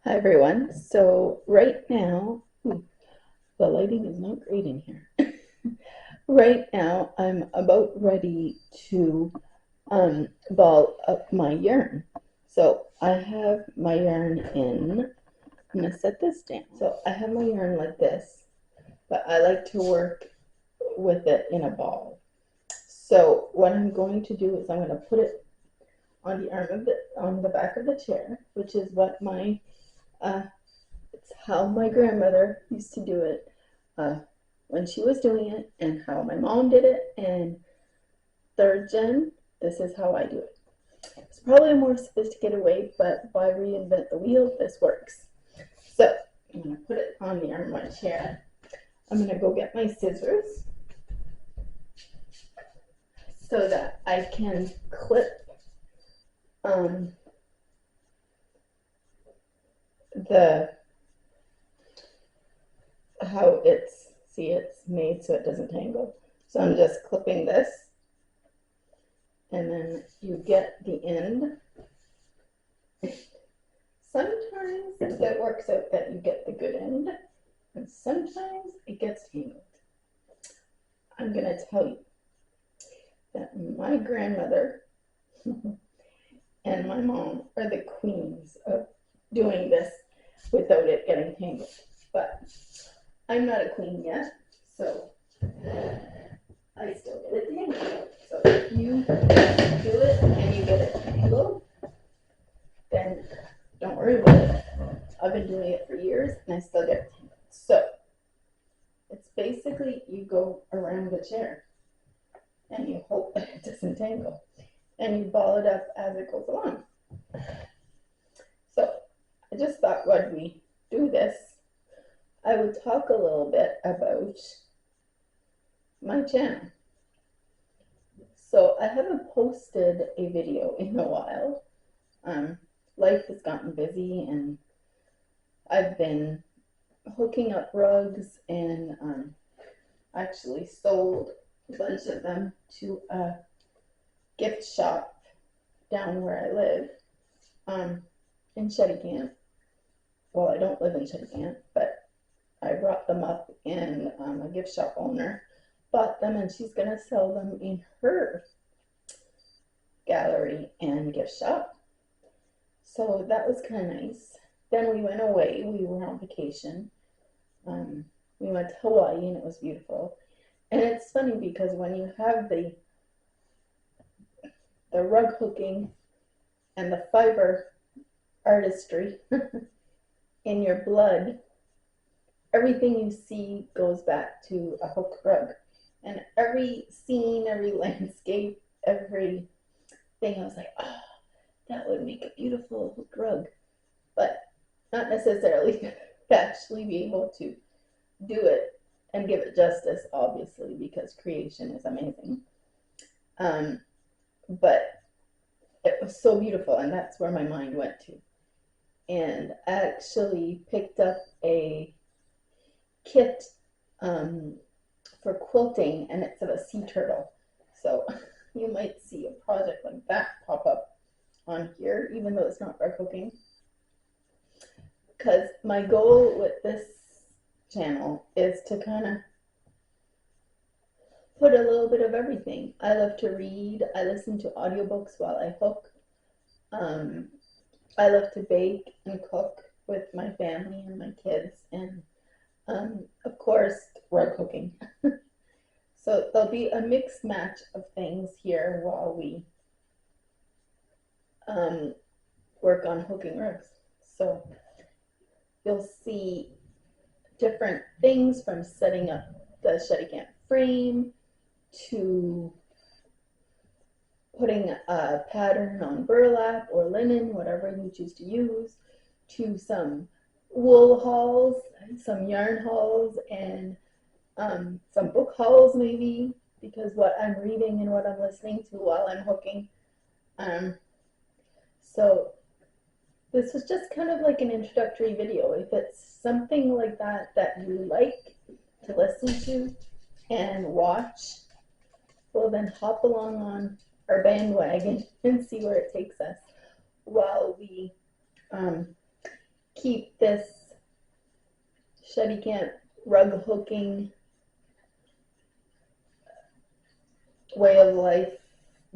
Hi everyone. So right now, the lighting is not great in here. Right now, I'm about ready to ball up my yarn. So I have my yarn in. I'm gonna set this down. So I have my yarn like this, but I like to work with it in a ball. So what I'm going to do is I'm going to put it on the arm of the back of the chair, which is what my uh, it's how my grandmother used to do it uh, when she was doing it, and how my mom did it. And third gen, this is how I do it. It's probably a more sophisticated way, but why reinvent the wheel? This works. So I'm going to put it on the arm of my chair. I'm going to go get my scissors so that I can clip um, the how it's made so it doesn't tangle. So I'm just clipping this, and then you get the end. Sometimes it works out that you get the good end, and sometimes it gets tangled. I'm going to tell you that my grandmother and my mom are the queens of doing this without it getting tangled. But I'm not a queen yet, so I still get it tangled. So if you do it and you get it tangled, then don't worry about it. I've been doing it for years and I still get it tangled. So it's basically you go around the chair and you hope that it doesn't tangle, and you ball it up as it goes along. So I just thought when we do this, I would talk a little bit about my channel. So I haven't posted a video in a while. Life has gotten busy, and I've been hooking up rugs and actually sold a bunch of them to a gift shop down where I live in Shetty Well, I don't live in Shetty but I brought them up, and a gift shop owner bought them, and she's going to sell them in her gallery and gift shop. So that was kind of nice. Then we went away. We were on vacation. We went to Hawaii, and it was beautiful. And it's funny because when you have the rug hooking and the fiber artistry in your blood, everything you see goes back to a hook rug. And every scene, every landscape, everything, I was like, oh, that would make a beautiful hook rug. But not necessarily to actually be able to do it and give it justice, obviously, because creation is amazing. But it was so beautiful, and that's where my mind went to. And I actually picked up a kit for quilting, and it's of a sea turtle. So you might see a project like that pop up on here, even though it's not rug hooking. Because my goal with this channel is to kind of put a little bit of everything. I love to read. I listen to audiobooks while I hook. I love to bake and cook with my family and my kids, and of course, rug hooking. So there'll be a mixed match of things here while we work on hooking rugs. So you'll see different things, from setting up the Shetty Camp frame to putting a pattern on burlap or linen, whatever you choose to use, to some wool hauls, some yarn hauls, and some book hauls maybe, because what I'm reading and what I'm listening to while I'm hooking. So this was just kind of like an introductory video. If it's something like that that you like to listen to and watch, well then hop along on our bandwagon and see where it takes us while we keep this shetty camp rug hooking way of life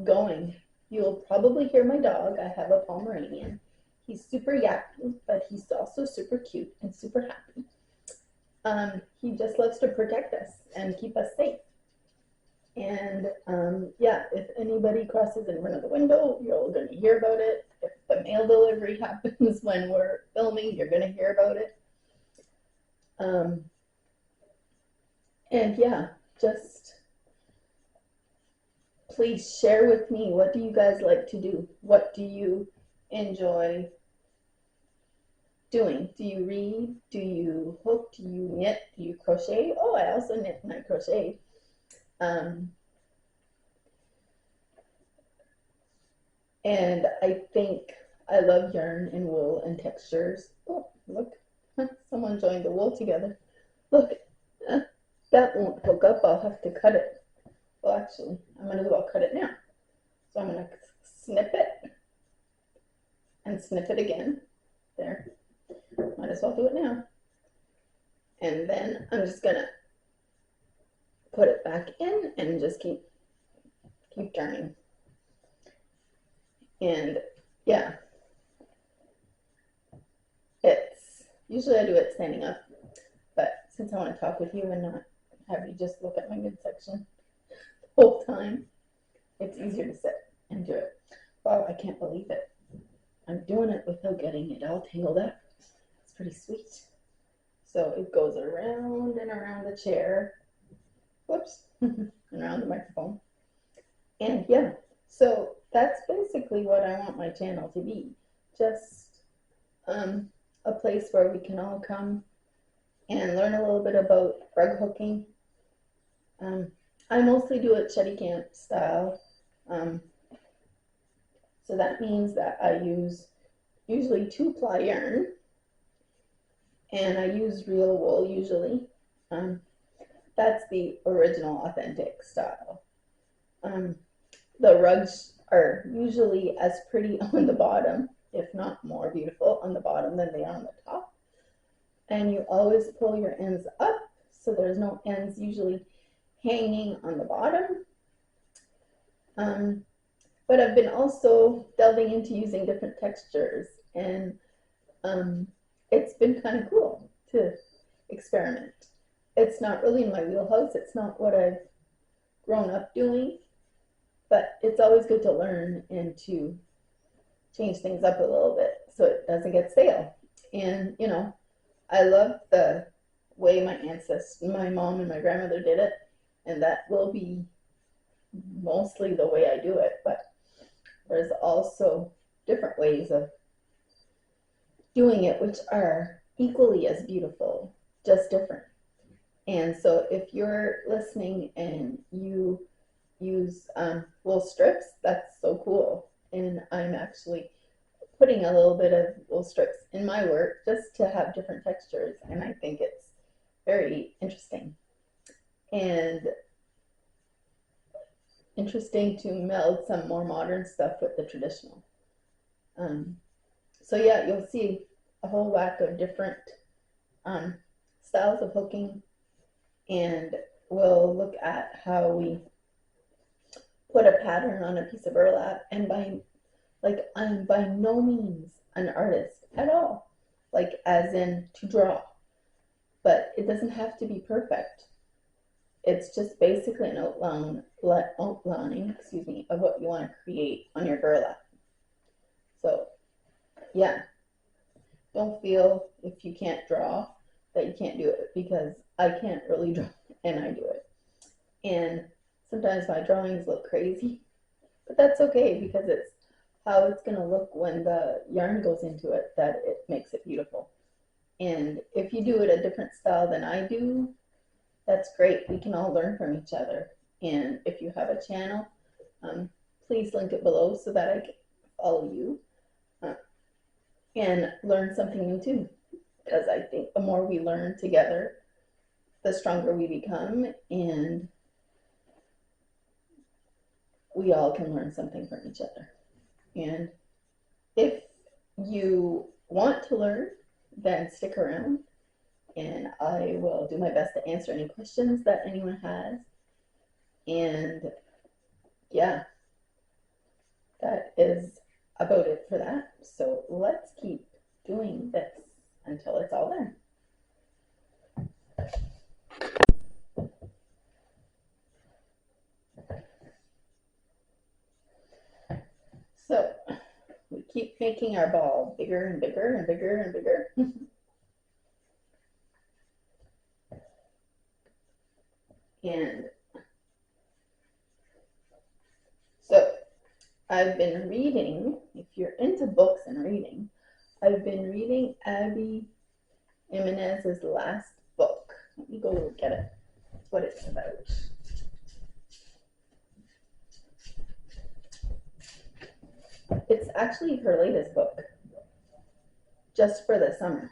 going. You'll probably hear my dog. I have a Pomeranian. He's super yappy, but he's also super cute and super happy. He just loves to protect us and keep us safe. And yeah, if anybody crosses in front of the window, you're going to hear about it. If the mail delivery happens when we're filming, you're going to hear about it. And yeah, just please share with me, what do you guys like to do? What do you enjoy doing? Do you read? Do you hook? Do you knit? Do you crochet? Oh, I also knit and I crochet. And I think I love yarn and wool and textures. Oh, look, someone joined the wool together. Look, that won't hook up. I'll have to cut it. Well, actually, I might as well cut it now. So I'm going to snip it and snip it again. There. Might as well do it now. And then I'm just going to put it back in and just keep turning. And yeah, it's usually I do it standing up, but since I want to talk with you and not have you just look at my midsection the whole time, it's easier to sit and do it. Wow, I can't believe it. I'm doing it without getting it all tangled up. It's pretty sweet. So it goes around and around the chair. Whoops. And around the microphone. And yeah, so that's basically what I want my channel to be. Just a place where we can all come and learn a little bit about rug hooking. I mostly do it shetty camp style. So that means that I use usually 2-ply yarn, and I use real wool usually. That's the original authentic style. The rugs are usually as pretty on the bottom, if not more beautiful on the bottom than they are on the top. And you always pull your ends up, so there's no ends usually hanging on the bottom. But I've been also delving into using different textures, and it's been kind of cool to experiment. It's not really in my wheelhouse. It's not what I've grown up doing, but it's always good to learn and to change things up a little bit so it doesn't get stale. And, you know, I love the way my mom and my grandmother did it, and that will be mostly the way I do it, but there's also different ways of doing it which are equally as beautiful, just different. And so if you're listening and you use wool strips, that's so cool. And I'm actually putting a little bit of wool strips in my work just to have different textures, and I think it's very interesting. And interesting to meld some more modern stuff with the traditional. So yeah, you'll see a whole whack of different styles of hooking, and we'll look at how we put a pattern on a piece of burlap. And I'm by no means an artist at all, like as in to draw, but it doesn't have to be perfect. It's just basically an outlining, of what you want to create on your burlap. So yeah, don't feel if you can't draw that you can't do it, because I can't really draw and I do it. And sometimes my drawings look crazy, but that's okay, because it's how it's going to look when the yarn goes into it that it makes it beautiful. And if you do it a different style than I do, that's great. We can all learn from each other. And if you have a channel, please link it below so that I can follow you and learn something new too. Because I think the more we learn together, the stronger we become, and we all can learn something from each other. And if you want to learn, then stick around and I will do my best to answer any questions that anyone has. And yeah, that is about it for that. So let's keep doing this until it's all done. So we keep making our ball bigger and bigger and bigger and bigger. And so I've been reading, if you're into books and reading, I've been reading Abby Jimenez's last book. Let me go look at it. That's what it's about. It's actually her latest book, just for the summer.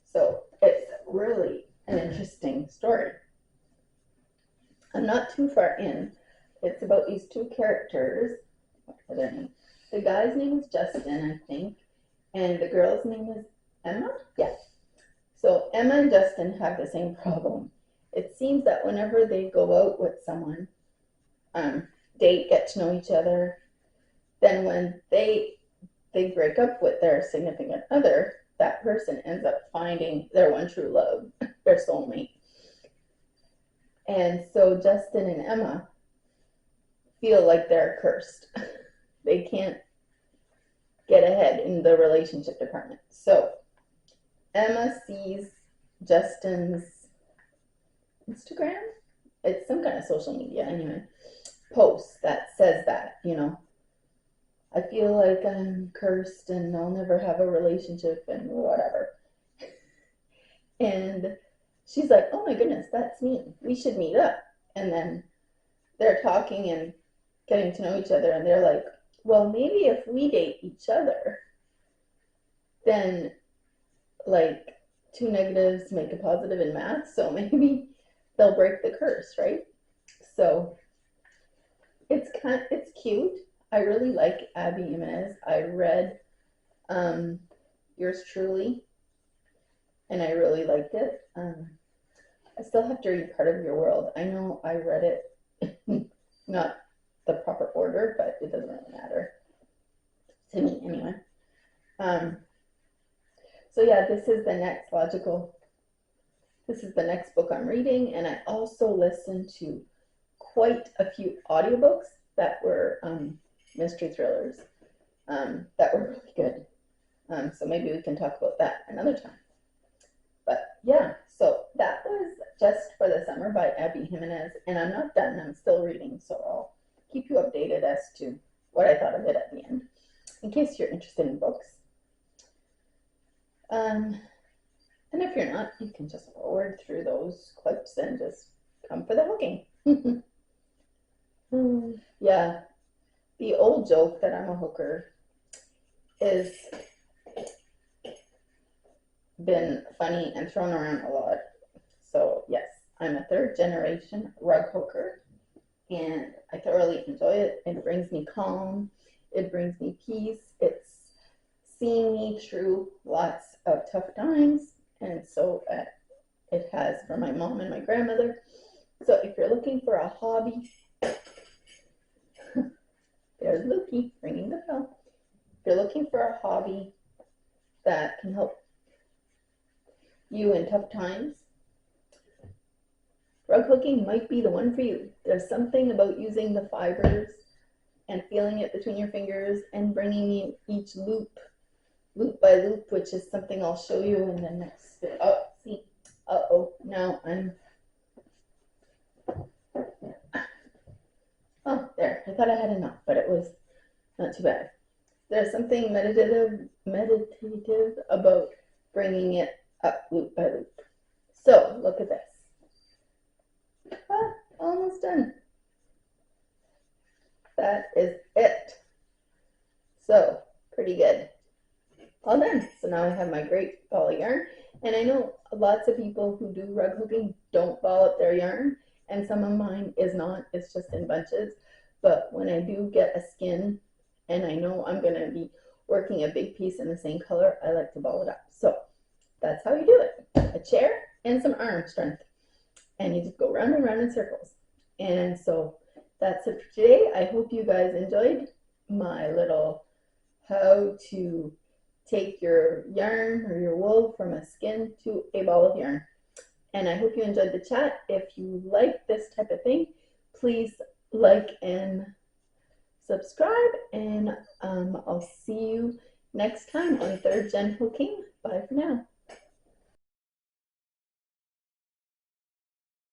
So it's really an interesting story. I'm not too far in. It's about these two characters. What are their names? The guy's name is Justin, I think, and the girl's name is Emma? Yeah. So Emma and Justin have the same problem. It seems that whenever they go out with someone, date, get to know each other, then when they break up with their significant other, that person ends up finding their one true love, their soulmate. And so Justin and Emma feel like they're cursed. They can't get ahead in the relationship department. So Emma sees Justin's Instagram, it's some kind of social media anyway, post that says that, I feel like I'm cursed and I'll never have a relationship and whatever. And she's like, oh my goodness, that's me. We should meet up. And then they're talking and getting to know each other, and they're like, well, maybe if we date each other, then like two negatives make a positive in math, so maybe they'll break the curse, right? So it's cute. I really like Abby Jimenez. I read Yours Truly, and I really liked it. I still have to read Part of Your World. I know I read it not the proper order, but it doesn't really matter to me anyway. So yeah, this is the next book I'm reading, and I also listened to quite a few audiobooks that were mystery thrillers that were really good. So maybe we can talk about that another time. But yeah, so that was Just for the Summer by Abby Jimenez, and I'm not done. I'm still reading, so I'll keep you updated as to what I thought of it at the end, in case you're interested in books. And if you're not, you can just forward through those clips and just come for the hooking. Yeah, the old joke that I'm a hooker is been funny and thrown around a lot. So yes, I'm a third generation rug hooker, and I thoroughly enjoy it. It brings me calm. It brings me peace. It's seen me through lots of tough times, and so it has for my mom and my grandmother. So if you're looking for a hobby, there's Lukey ringing the bell. If you're looking for a hobby that can help you in tough times, rug hooking might be the one for you. There's something about using the fibers and feeling it between your fingers and bringing each loop by loop, which is something I'll show you in the next bit. Oh, see, now I'm, oh, there, I thought I had enough, but it was not too bad. There's something meditative about bringing it up loop by loop. So look at this. Almost done. That is it. So pretty good. All done. So now I have my great ball of yarn, and I know lots of people who do rug hooking don't ball up their yarn, and some of mine is not, it's just in bunches. But when I do get a skin and I know I'm going to be working a big piece in the same color, I like to ball it up. So that's how you do it. A chair and some arm strength. And you just go round and round in circles. And so that's it for today. I hope you guys enjoyed my little how to take your yarn or your wool from a skein to a ball of yarn. And I hope you enjoyed the chat. If you like this type of thing, please like and subscribe. And I'll see you next time on Third Gen Hooking. Bye for now.